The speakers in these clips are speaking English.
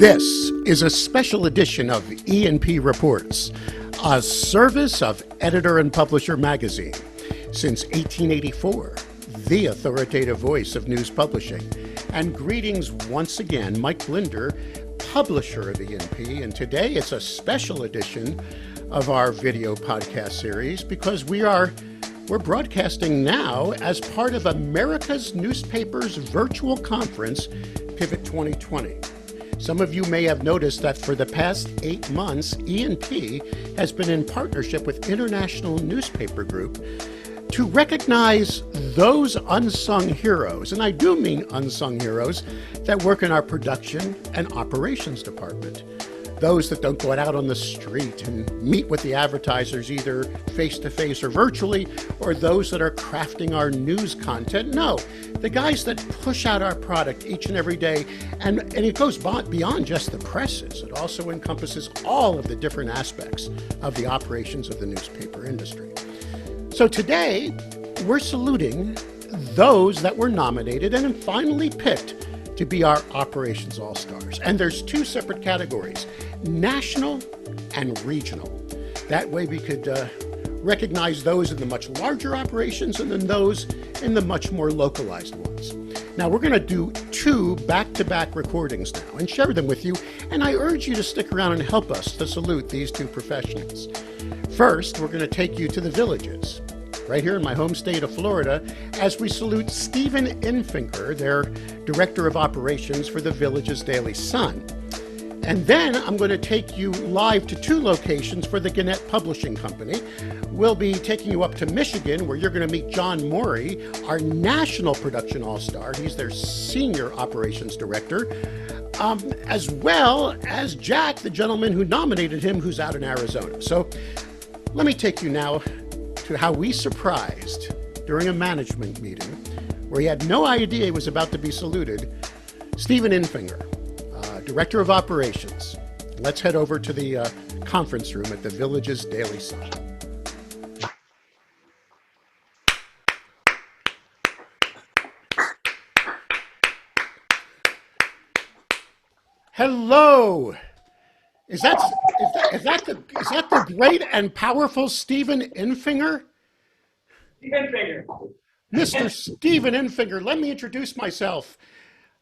This is a special edition of E&P Reports, a service of Editor and Publisher magazine. Since 1884, the authoritative voice of news publishing. And greetings once again, Mike Blinder, publisher of E&P, and today it's a special edition of our video podcast series because we're broadcasting now as part of America's Newspapers virtual conference, Pivot 2020. Some of you may have noticed that for the past 8 months, E&P has been in partnership with International Newspaper Group to recognize those unsung heroes, and I do mean unsung heroes, that work in our production and operations department. Those that don't go out on the street and meet with the advertisers either face-to-face or virtually, or those that are crafting our news content. No, the guys that push out our product each and every day, and it goes beyond just the presses. It also encompasses all of the different aspects of the operations of the newspaper industry. So today, we're saluting those that were nominated and finally picked to be our Operations Allstars. And there's 2 separate categories, national and regional. That way we could recognize those in the much larger operations and then those in the much more localized ones. Now we're going to do 2 back-to-back recordings now and share them with you, and I urge you to stick around and help us to salute these 2 professionals. First, we're going to take you to the Villages, right here in my home state of Florida, as we salute Stephen Infinger, their Director of Operations for the Villages Daily Sun. And then I'm going to take you live to 2 locations for the Gannett Publishing Company. We'll be taking you up to Michigan, where you're going to meet John Morey, our National Production All-Star. He's their Senior Operations Director, as well as Jack, the gentleman who nominated him, who's out in Arizona. So let me take you now to how we surprised, during a management meeting, where he had no idea he was about to be saluted, Stephen Infinger, Director of Operations. Let's head over to the conference room at the Villages Daily Sun. Hello. Is that the great and powerful Stephen Infinger? Infinger. Mr. Stephen Infinger, let me introduce myself.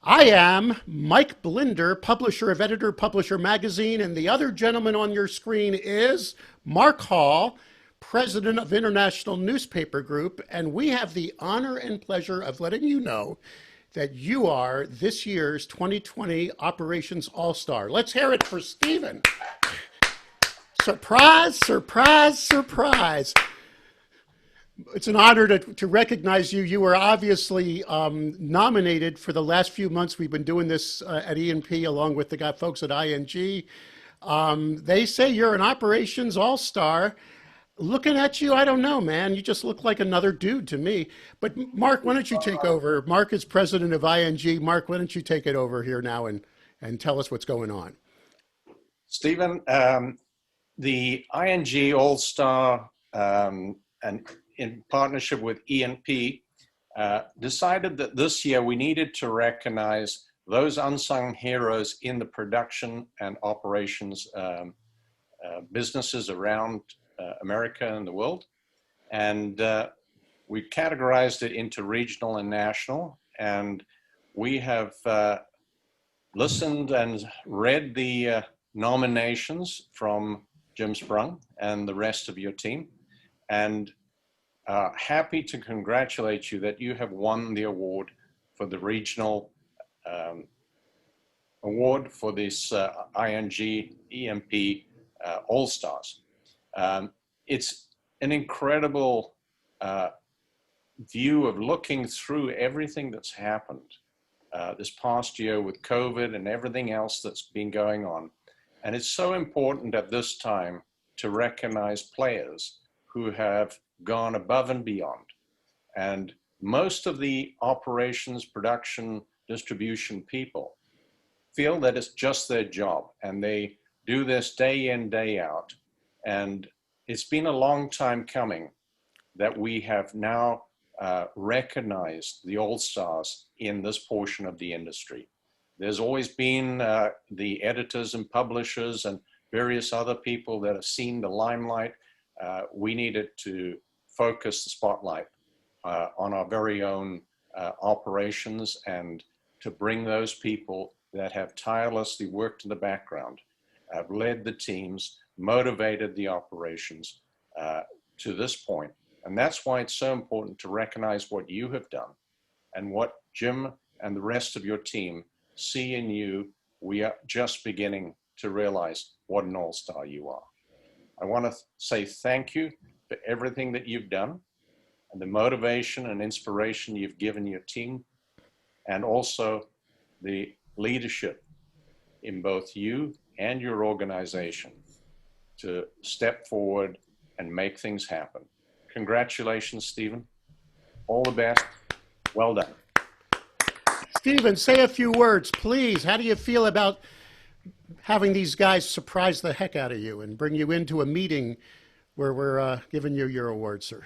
I am Mike Blinder, publisher of Editor Publisher magazine, and the other gentleman on your screen is Mark Hall, president of International Newspaper Group, and we have the honor and pleasure of letting you know that you are this year's 2020 Operations All-Star. Let's hear it for Stephen. Surprise, surprise, surprise. It's an honor to recognize you. You were obviously nominated for the last few months. We've been doing this at E&P along with the folks at ING. They say you're an Operations All-Star. Looking at you, I don't know, man. You just look like another dude to me. But Mark, why don't you take over? Mark is president of ING. Mark, why don't you take it over here now and tell us what's going on? Stephen, the ING All-Star and in partnership with E&P decided that this year we needed to recognize those unsung heroes in the production and operations businesses around America and the world. And we categorized it into regional and national. And we have listened and read the nominations from Jim Sprung and the rest of your team. And happy to congratulate you that you have won the award for the regional award for this ING EMP All-Stars. It's an incredible view of looking through everything that's happened this past year with COVID and everything else that's been going on. And it's so important at this time to recognize players who have gone above and beyond. And most of the operations, production, distribution people feel that it's just their job and they do this day in, day out. And it's been a long time coming that we have now recognized the All-Stars in this portion of the industry. There's always been the editors and publishers and various other people that have seen the limelight. We needed to focus the spotlight on our very own operations, and to bring those people that have tirelessly worked in the background, have led the teams, motivated the operations to this point. And that's why it's so important to recognize what you have done and what Jim and the rest of your team see in you. We are just beginning to realize what an all-star you are. I want to say thank you for everything that you've done and the motivation and inspiration you've given your team, and also the leadership in both you and your organization to step forward and make things happen. Congratulations, Stephen. All the best. Well done. Stephen, say a few words, please. How do you feel about having these guys surprise the heck out of you and bring you into a meeting where we're giving you your award, sir?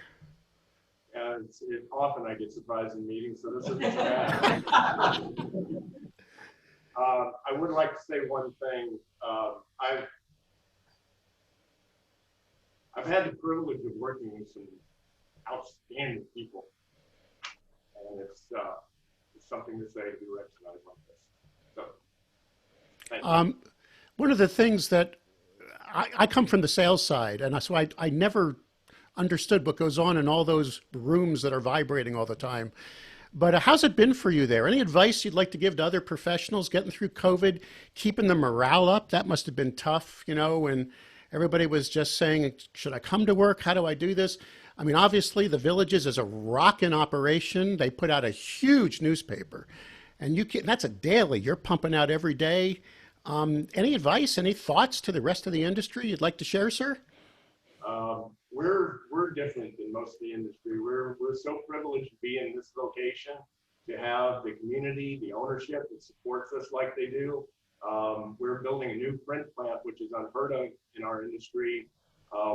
Often I get surprised in meetings, so this isn't bad. I would like to say one thing. I've had the privilege of working with some outstanding people, and it's something to say to be recognized like this. So, thank you. One of the things that I come from the sales side, and so I never understood what goes on in all those rooms that are vibrating all the time. But how's it been for you there? Any advice you'd like to give to other professionals getting through COVID, keeping the morale up? That must have been tough, you know, when everybody was just saying, should I come to work? How do I do this? I mean, obviously the Villages is a rockin' operation. They put out a huge newspaper, and that's a daily. You're pumping out every day. Any advice, any thoughts to the rest of the industry you'd like to share, sir? We're different than most of the industry. We're so privileged to be in this location, to have the community, the ownership that supports us like they do. We're building a new print plant, which is unheard of in our industry.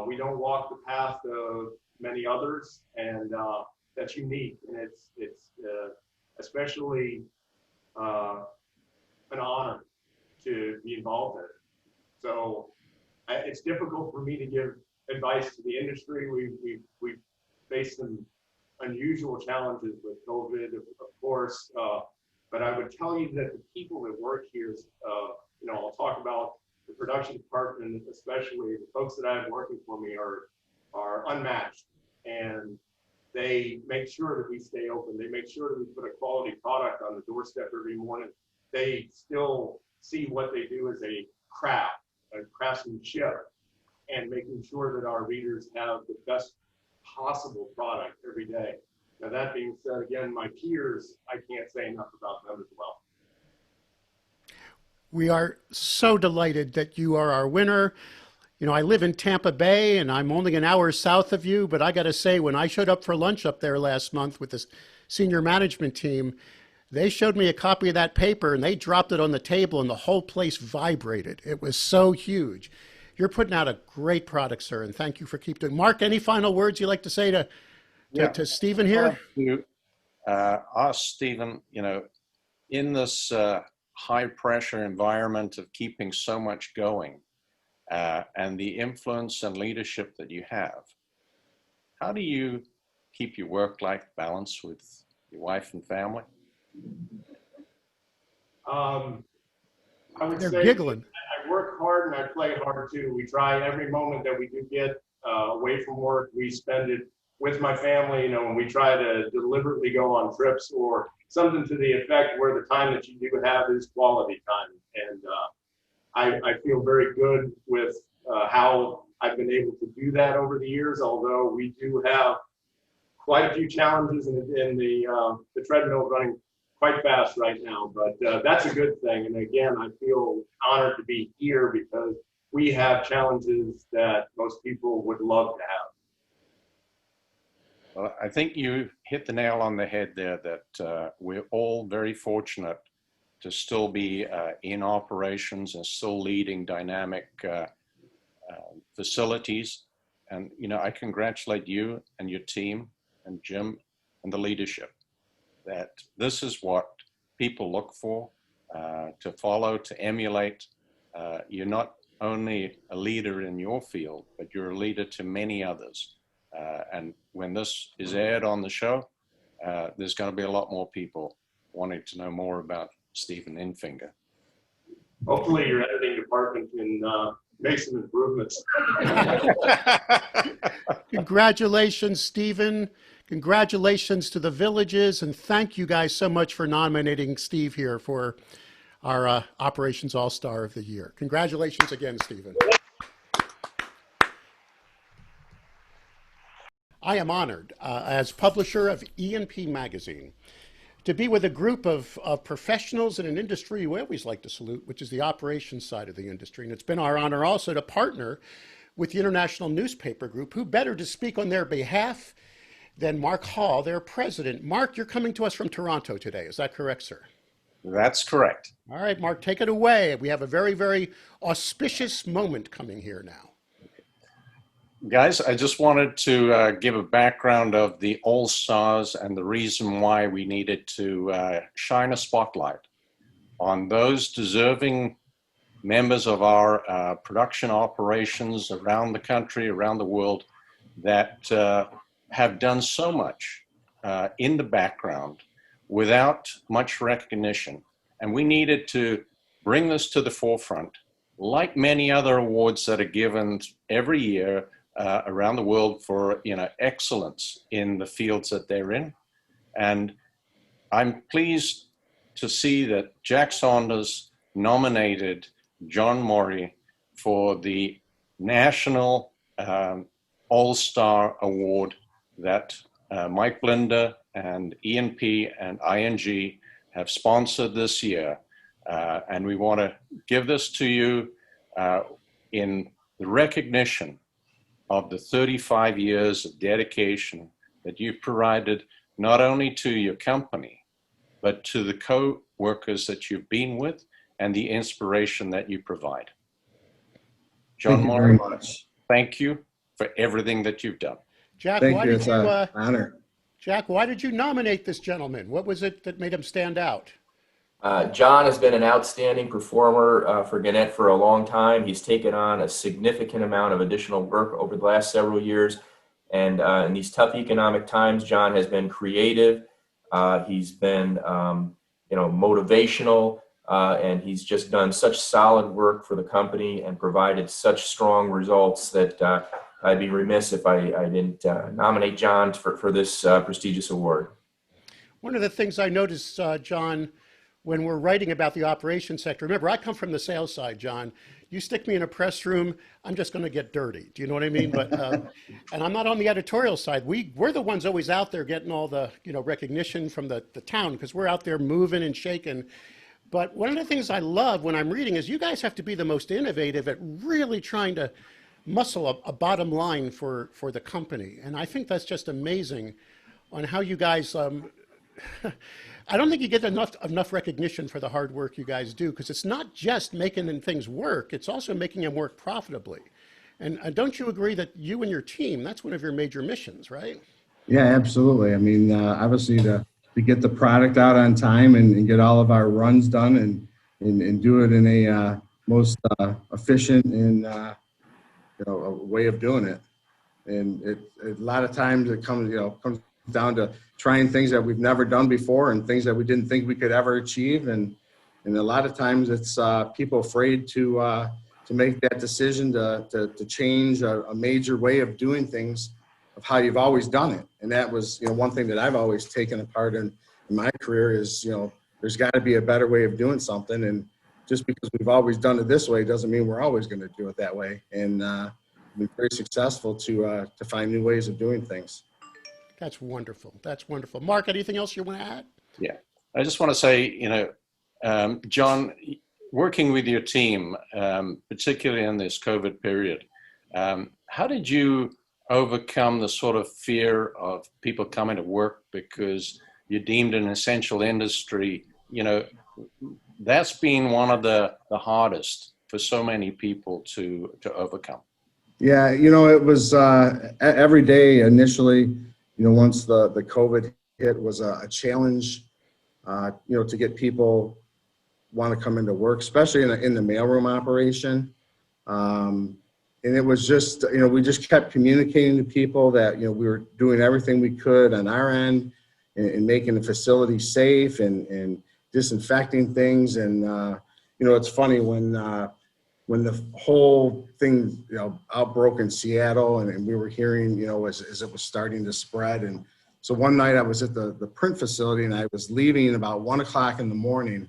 We don't walk the path of many others, and that's unique. And it's especially an honor to be involved in it. So it's difficult for me to give advice to the industry. We've faced some unusual challenges with COVID, of course, but I would tell you that the people that work here, I'll talk about the production department, especially the folks that I have working for me are unmatched, and they make sure that we stay open. They make sure that we put a quality product on the doorstep every morning. They still see what they do as a craftsmanship, and making sure that our readers have the best possible product every day. Now, that being said, again, my peers, I can't say enough about them as well. We are so delighted that you are our winner. You know, I live in Tampa Bay, and I'm only an hour south of you, but I got to say, when I showed up for lunch up there last month with the senior management team, they showed me a copy of that paper, and they dropped it on the table, and the whole place vibrated. It was so huge. You're putting out a great product, sir, and thank you for keep doing. Mark, any final words you'd like to say to Stephen here? Ask Stephen, in this high pressure environment of keeping so much going, and the influence and leadership that you have, how do you keep your work-life balance with your wife and family? I would They're say giggling. I work hard and I play hard too. We try every moment that we do get away from work, we spend it with my family, and we try to deliberately go on trips or something to the effect where the time that you do have is quality time. And I feel very good with how I've been able to do that over the years, although we do have quite a few challenges in the treadmill running quite fast right now, but that's a good thing. And again, I feel honored to be here because we have challenges that most people would love to have. Well, I think you hit the nail on the head there, that we're all very fortunate to still be in operations and still leading dynamic facilities. And, I congratulate you and your team and Jim and the leadership, that this is what people look for. to follow, to emulate. You're not only a leader in your field, but you're a leader to many others. And when this is aired on the show, there's going to be a lot more people wanting to know more about Stephen Infinger. Hopefully your editing department can make some improvements. Congratulations, Stephen. Congratulations to the villages, and thank you guys so much for nominating Steve here for our Operations All-Star of the Year. Congratulations again, Stephen. I am honored as publisher of E&P Magazine to be with a group of professionals in an industry we always like to salute, which is the operations side of the industry. And it's been our honor also to partner with the International Newspaper Group. Who better to speak on their behalf than Mark Hall, their president. Mark, you're coming to us from Toronto today. Is that correct, sir? That's correct. All right, Mark, take it away. We have a very, very auspicious moment coming here now. Guys, I just wanted to give a background of the All-Stars and the reason why we needed to shine a spotlight on those deserving members of our production operations around the country, around the world, that have done so much in the background without much recognition. And we needed to bring this to the forefront, like many other awards that are given every year around the world for excellence in the fields that they're in. And I'm pleased to see that Jack Saunders nominated John Morey for the National All-Star Award that Mike Blinder and E&P and ING have sponsored this year. And we want to give this to you in the recognition of the 35 years of dedication that you've provided not only to your company, but to the co-workers that you've been with and the inspiration that you provide. John Morey, thank you for everything that you've done. Jack, Thank you. It's an honor. Jack, why did you nominate this gentleman? What was it that made him stand out? John has been an outstanding performer for Gannett for a long time. He's taken on a significant amount of additional work over the last several years. And in these tough economic times, John has been creative. He's been, motivational, and he's just done such solid work for the company and provided such strong results that I'd be remiss if I didn't nominate John for this prestigious award. One of the things I noticed, John, when we're writing about the operations sector, remember, I come from the sales side, John. You stick me in a press room, I'm just going to get dirty. Do you know what I mean? But and I'm not on the editorial side. We're the ones always out there getting all the recognition from the town because we're out there moving and shaking. But one of the things I love when I'm reading is you guys have to be the most innovative at really trying to muscle a bottom line for the company. And I think that's just amazing on how you guys, I don't think you get enough recognition for the hard work you guys do, because it's not just making things work, it's also making them work profitably. And don't you agree that you and your team, that's one of your major missions, right? Yeah, absolutely. I mean, obviously to get the product out on time and get all of our runs done and do it in a most efficient and a way of doing it. And a lot of times it comes down to trying things that we've never done before and things that we didn't think we could ever achieve. And a lot of times it's people afraid to make that decision to change a major way of doing things of how you've always done it. And that was, one thing that I've always taken apart in my career is, there's got to be a better way of doing something. And just because we've always done it this way doesn't mean we're always going to do it that way. And been very successful to find new ways of doing things. That's wonderful. That's wonderful. Mark, anything else you want to add? Yeah, I just want to say, John, working with your team, particularly in this COVID period, how did you overcome the sort of fear of people coming to work because you're deemed an essential industry? That's been one of the hardest for so many people to overcome. Yeah, it was every day initially. Once the COVID hit was a challenge, to get people want to come into work, especially in the mailroom operation. And it was just, we just kept communicating to people that, we were doing everything we could on our end and making the facility safe and disinfecting things. And, it's funny when the whole thing, outbroke in Seattle and we were hearing, as it was starting to spread. And so one night I was at the print facility and I was leaving about 1 o'clock in the morning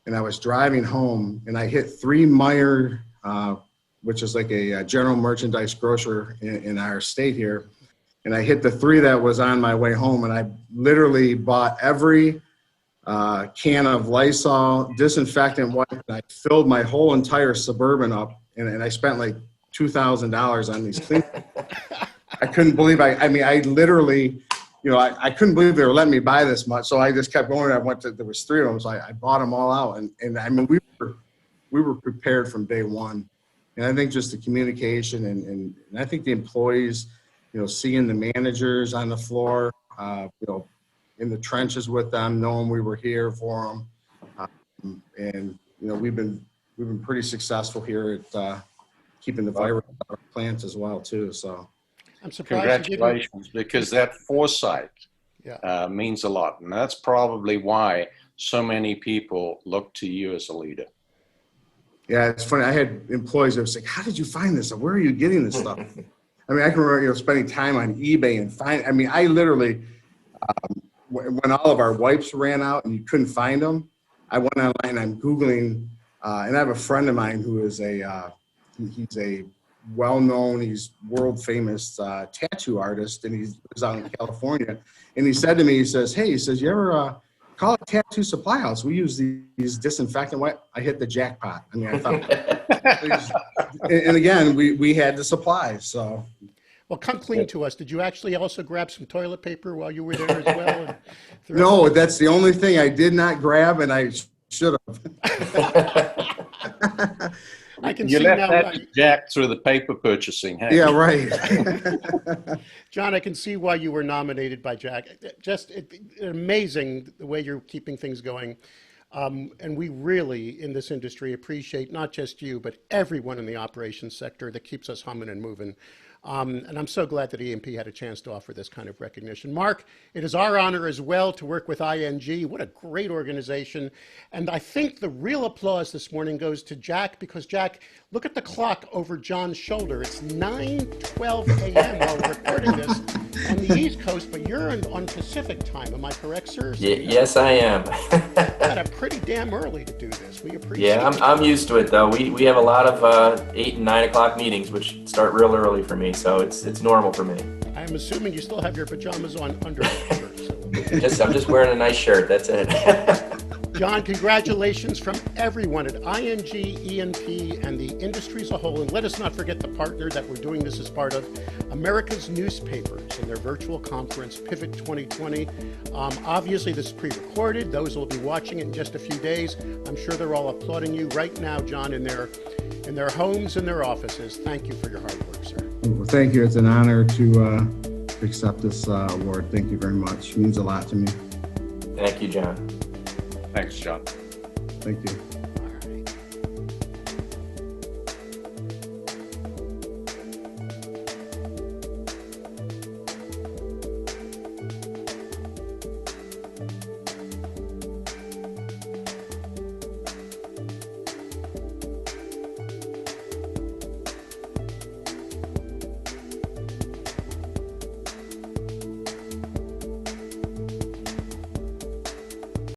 and I was driving home and I hit 3 Meijer, which is like a general merchandise grocer in our state here. And I hit the 3 that was on my way home and I literally bought every can of Lysol disinfectant wipe. And I filled my whole entire Suburban up and I spent like $2,000 on these things. I couldn't believe I literally, I couldn't believe they were letting me buy this much. So I just kept going. There was 3 of them. So I bought them all out. And we were prepared from day one. And I think just the communication and I think the employees, seeing the managers on the floor, in the trenches with them, knowing we were here for them. And, we've been pretty successful here at keeping the virus out of our plants as well, too. So I'm surprised. Congratulations, because that foresight means a lot. And that's probably why so many people look to you as a leader. Yeah, it's funny. I had employees that was like, how did you find this? Where are you getting this stuff? I can remember, spending time on eBay and I literally, when all of our wipes ran out and you couldn't find them, I went online and I'm Googling, and I have a friend of mine who is he's a well-known, he's world famous tattoo artist, and he lives out in California. And he said to me, he says, you ever call it Tattoo Supply House? We use these disinfectant wipes. I hit the jackpot. I thought, and again, we had the supplies, so. Well, come clean to us. Did you actually also grab some toilet paper while you were there as well? No, that's the only thing I did not grab, and I should have. I can you see left now. that to Jack through the paper purchasing. Hey? Yeah, right. John, I can see why you were nominated by Jack. Just amazing the way you're keeping things going. And we really, in this industry, appreciate not just you, but everyone in the operations sector that keeps us humming and moving. And I'm so glad that E&P had a chance to offer this kind of recognition. Mark, it is our honor as well to work with ING. What a great organization. And I think the real applause this morning goes to Jack, because Jack, look at the clock over John's shoulder. It's 9:12 a.m. while we're recording this on the East Coast, but you're on Pacific time. Am I correct, sir? So yes, I am. got pretty damn early to do this. We appreciate it. I'm used to it, though. We have a lot of 8 and 9 o'clock meetings, which start real early for me. So it's normal for me. I'm assuming you still have your pajamas on under your shirt. So. I'm just wearing a nice shirt. That's it. John, congratulations from everyone at ING, E&P, and the industry as a whole. And let us not forget the partner that we're doing this as part of, America's Newspapers, and their virtual conference, Pivot 2020. Obviously, this is pre-recorded. Those will be watching it in just a few days. I'm sure they're all applauding you right now, John, in their homes and their offices. Thank you for your hard work, sir. Well, thank you. It's an honor to accept this award. Thank you very much. It means a lot to me. Thank you, John. Thanks, John. Thank you.